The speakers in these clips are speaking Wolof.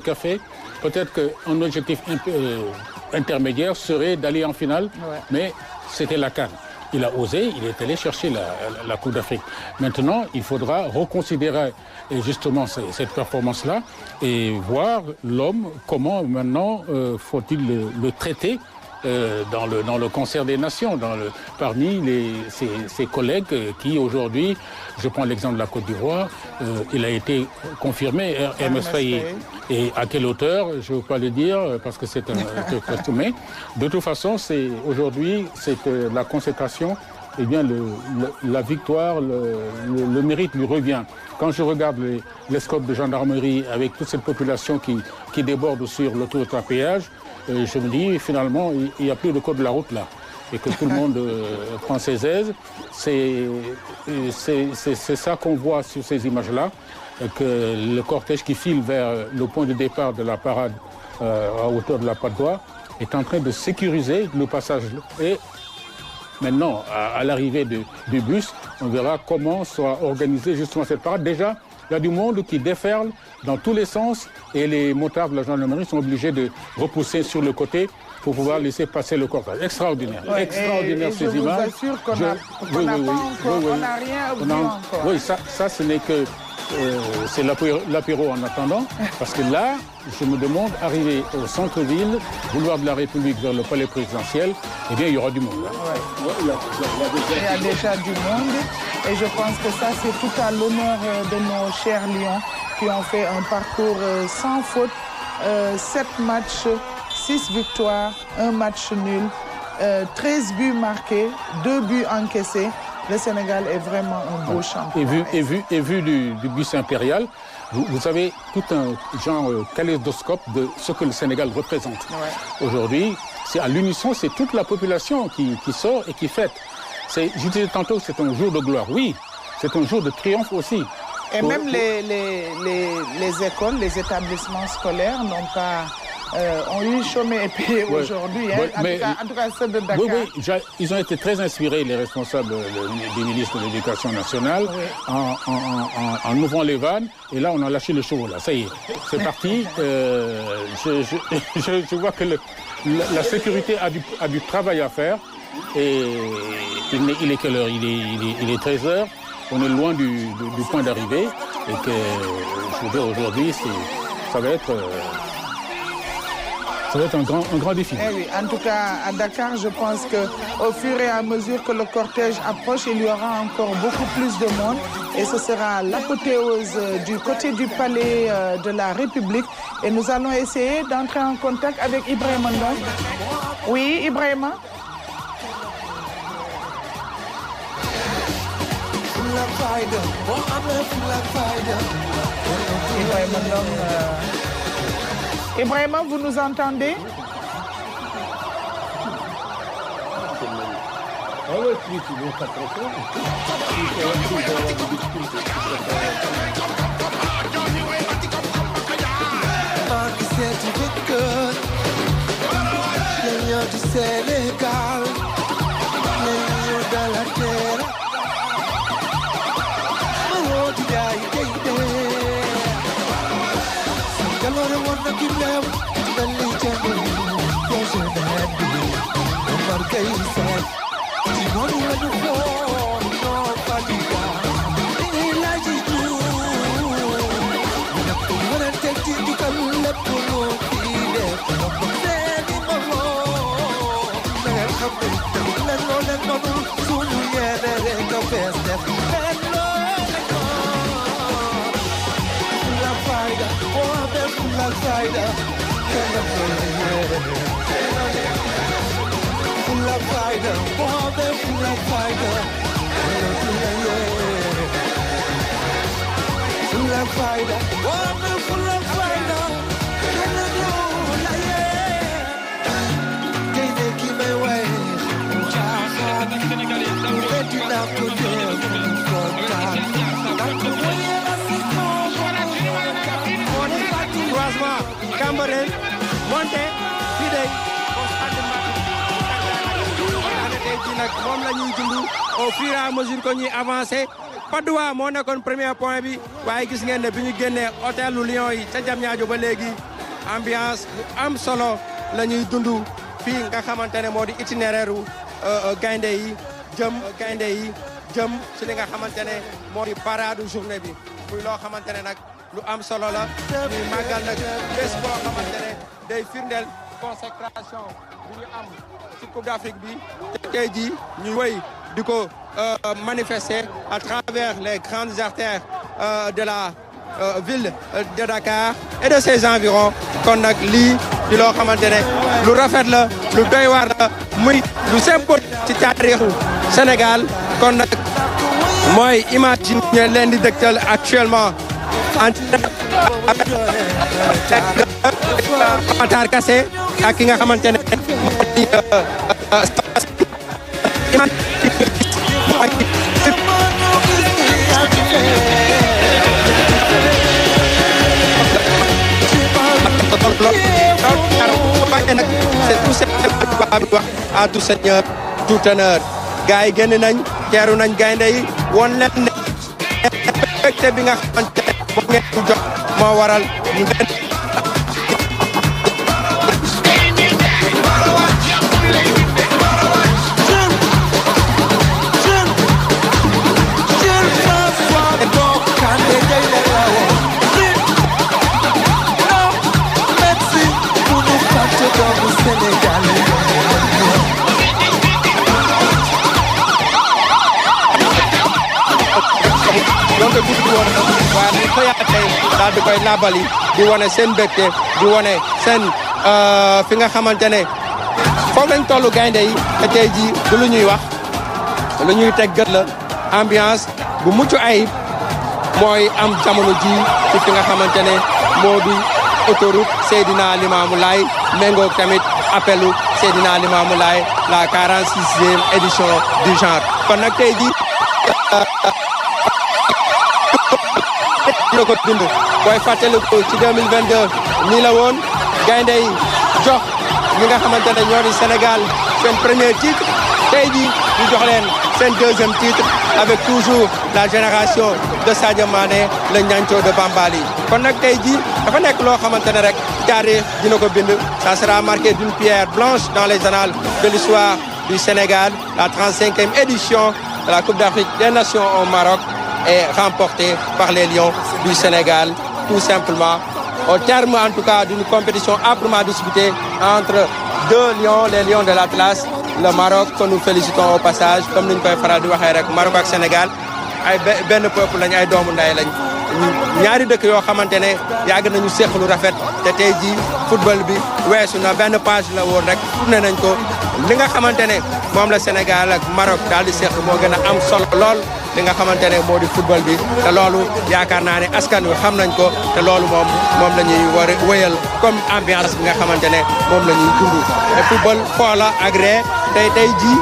café, peut-être qu'un objectif intermédiaire serait d'aller en finale, mais c'était la CAN. Il a osé, il est allé chercher la Coupe d'Afrique. Maintenant, il faudra reconsidérer justement cette performance-là et voir l'homme, comment maintenant faut-il le traiter dans le concert des nations, parmi ses collègues qui aujourd'hui, je prends l'exemple de la Côte d'Ivoire, il a été confirmé, Hermès Faye. Et à quelle hauteur, je ne veux pas le dire parce que c'est un costumé. De toute façon, aujourd'hui, c'est la consécration, eh bien, la victoire, le mérite lui revient. Quand je regarde l'escorte de gendarmerie avec toute cette population qui déborde sur l'autoroute à péage, je me dis, finalement, il n'y a plus de code de la route là. Et que tout le monde prend ses aises. C'est ça qu'on voit sur ces images-là, que le cortège qui file vers le point de départ de la parade à hauteur de la Patte d'Oie est en train de sécuriser le passage. Et maintenant, à l'arrivée du bus, on verra comment sera organisée justement cette parade. Déjà, il y a du monde qui déferle dans tous les sens et les motards de la gendarmerie sont obligés de repousser sur le côté pour pouvoir laisser passer le cortège. Extraordinaire, extraordinaire ces images. Je vous assure qu'on n'a rien vu encore. Oui, ça ce n'est que c'est l'apéro en attendant, parce que là, je me demande, arriver au centre-ville, boulevard de la République vers le palais présidentiel, eh bien, il y aura du monde. Il y a déjà du monde, et je pense que ça, c'est tout à l'honneur de nos chers Lions, qui ont fait un parcours sans faute, 7 matchs, 6 victoires, 1 match nul, 13 buts marqués, 2 buts encaissés. Le Sénégal est vraiment un beau champion. Et vu du bus impérial, vous avez tout un genre kaléidoscope de ce que le Sénégal représente. Aujourd'hui, c'est à l'unisson, c'est toute la population qui sort et qui fête. Je disais tantôt que c'est un jour de gloire. Oui, c'est un jour de triomphe aussi. Et même les écoles, les établissements scolaires n'ont pas... ont eu chômé et payé aujourd'hui, en tout cas ceux de Dakar. Oui, ils ont été très inspirés, les responsables des ministres de l'Éducation nationale, en ouvrant les vannes. Et là, on a lâché le chevaux, là. Ça y est, c'est parti. Je vois que la sécurité a du travail à faire. Et il est quelle heure? Il est 13h. On est loin du point d'arrivée. Et que, je veux dire, aujourd'hui, ça va être un grand défi. Eh oui, en tout cas, à Dakar, je pense qu'au fur et à mesure que le cortège approche, il y aura encore beaucoup plus de monde. Et ce sera l'apothéose du côté du palais de la République. Et nous allons essayer d'entrer en contact avec Ibrahima Ndong. Oui, Ibrahima? Ibrahima Ndong... Ibrahima, vous nous entendez? Cambérène, monté, fidèle. Au fur et à mesure que nous avançons, Patte d'Oie moo nekkoon premier point bi waaye gis ngeen ne bi ñu génnee hôtelu Lions yi ca Diamniadio ba léegi ambiance bu am solo la ñuy dund fii nga xamante ne moo di itinéraire gaynde yi jëm ci li nga xamante ne moo di parade journée bi muy loo xamante ne nag lu am solo la ñuy màggal nag bés boo xamante ne day firndeel consécration bi ñu am ci Coupe d'Afrique bi tey jii ñu wëy di ko manifester à travers les grandes artères de la ville de Dakar et de ses environs kon nag lii di loo xamante ne lu rafet la lu doy waar la muy lu symbole ci taarixu Sénégal kon nag mooy image yi leen di dëgtal actuellement en Matar Kassé ak ki nga xamante ne c'est tout simplement à tout seigneur tout honneur gars yi génn nañ teeru nañ gaynde yi woon leen ne respecté bi nga xamante ne moom ngeen ko jox moo waral ñu donc guddi gi woon na waaye dañ ko yaatee daal di koy labali di wane seen mbégte di wane seen fi nga xamante ne foofu lañ tollu gaynde yi te tey jii du lu ñuy wax lu ñuy teg gët la ambiance bu mucc ayib mooy am jamono ji ci fi nga xamante ne moo di autoroute Seydina Limamou Laye méngoog tamit appelu Seydina Limamou Laye la 46e édition du genre kon nag tey jii dina ko dund booy fàttaliku ci 2022 nii la woon gaynde yi jox ñi nga xamante ne ñoo di Sénégal seen premier titre tey jii ñu jox leen seen deuxième titre avec toujours la génération de Sadio Mané le Niancho de Bambali kon nag tey jii dafa nekk loo xamante ne rek taarix dina ko bind ça sera marqué d'une pierre blanche dans les annales de l'histoire du Sénégal la 35e édition de la Coupe d'Afrique des Nations au Maroc est remportée par les Lions du Sénégal, tout simplement. Au terme, en tout cas, d'une compétition âprement disputée entre deux lions, les Lions de l'Atlas, le Maroc, que nous félicitons au passage, comme nous pouvons faire du Maroc et Sénégal, ay benn peuple lañ ay doomu nday lañ ñaari dëkk yoo xamante ne yàgg nañu seq lu rafet te tey jii football bi weesu na benn page la woon rek tourné nañ ko li nga xamante ne moom la Sénégal ak Maroc daal di seq moo gën a am solo lool li nga xamante ne moo di football bi te loolu yaakaar naa ne askan wi xam nañ ko te loolu moom la ñuy war a wéyal comme ambiance bi nga xamante ne moom la ñuy dund te football foo la agré tey jii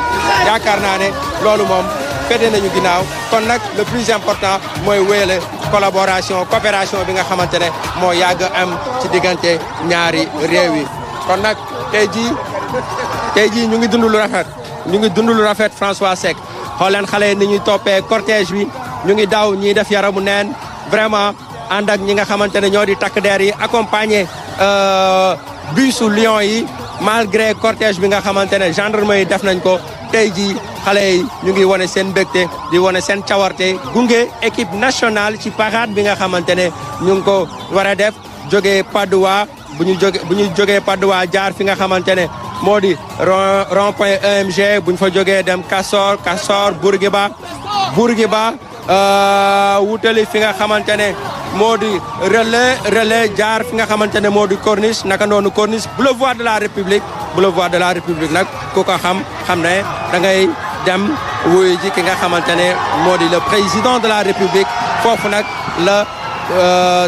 yaakaar naa ne loolu moom fete nañu ginnaaw kon nag le plus important mooy wéyale collaboration coopération bi nga xamante ne moo yàgg am ci diggante ñaari réew yi kon nag tey jii ñu ngi dund lu rafet François Seck xool leen xale ni ñuy toppee cortège bi ñu ngi daw ñiy def yaramu neen vraiment ànd ak ñi nga xamante ne ñoo di takk der yi accompagner busu Lions yi malgré cortège bi nga xamante ne gendarmerie def nañ ko tey jii xale yi ñu ngi wane seen mbégte di wane seen cawarte gunge équipe nationale ci parade bi nga xamante ne ñu ngi ko war a def jógee Patte d'Oie bu ñu jógee Patte d'Oie jaar fi nga xamante ne moo di rond point EMG bu ñu fa jógee dem Castor Bourguiba wutali fi nga xamante ne moo di relais jaar fi nga xamante ne moo di corniche naka noonu corniche boulevard de la République nag ku ko xam ne da ngay dem wuyu ji ki nga xamante ne moo di le président de la République foofu nag la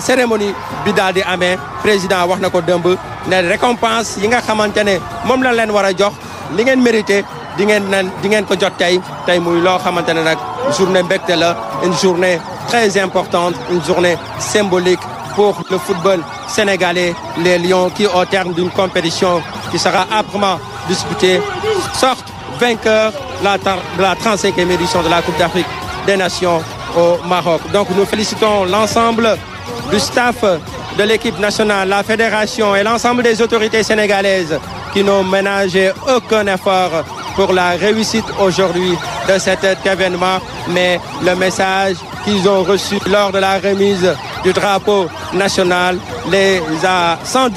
cérémonie bi daal di amee président wax na ko dëmb ne récompense yi nga xamante ne moom la leen war a jox li ngeen mérité di ngeen ko jot tey muy loo xamante ne nag journée mbégte la une journée très importante une journée symbolique pour le football sénégalais les Lions qui au terme d'une compétition qui sera âprement disputée sortent vainqueurs de la 35e édition de la Coupe d'Afrique des Nations au Maroc. Donc nous félicitons l'ensemble du staff de l'équipe nationale, la fédération et l'ensemble des autorités sénégalaises qui n'ont ménagé aucun effort pour la réussite aujourd'hui de cet événement. Mais le message qu'ils ont reçu lors de la remise du drapeau national les a sans doute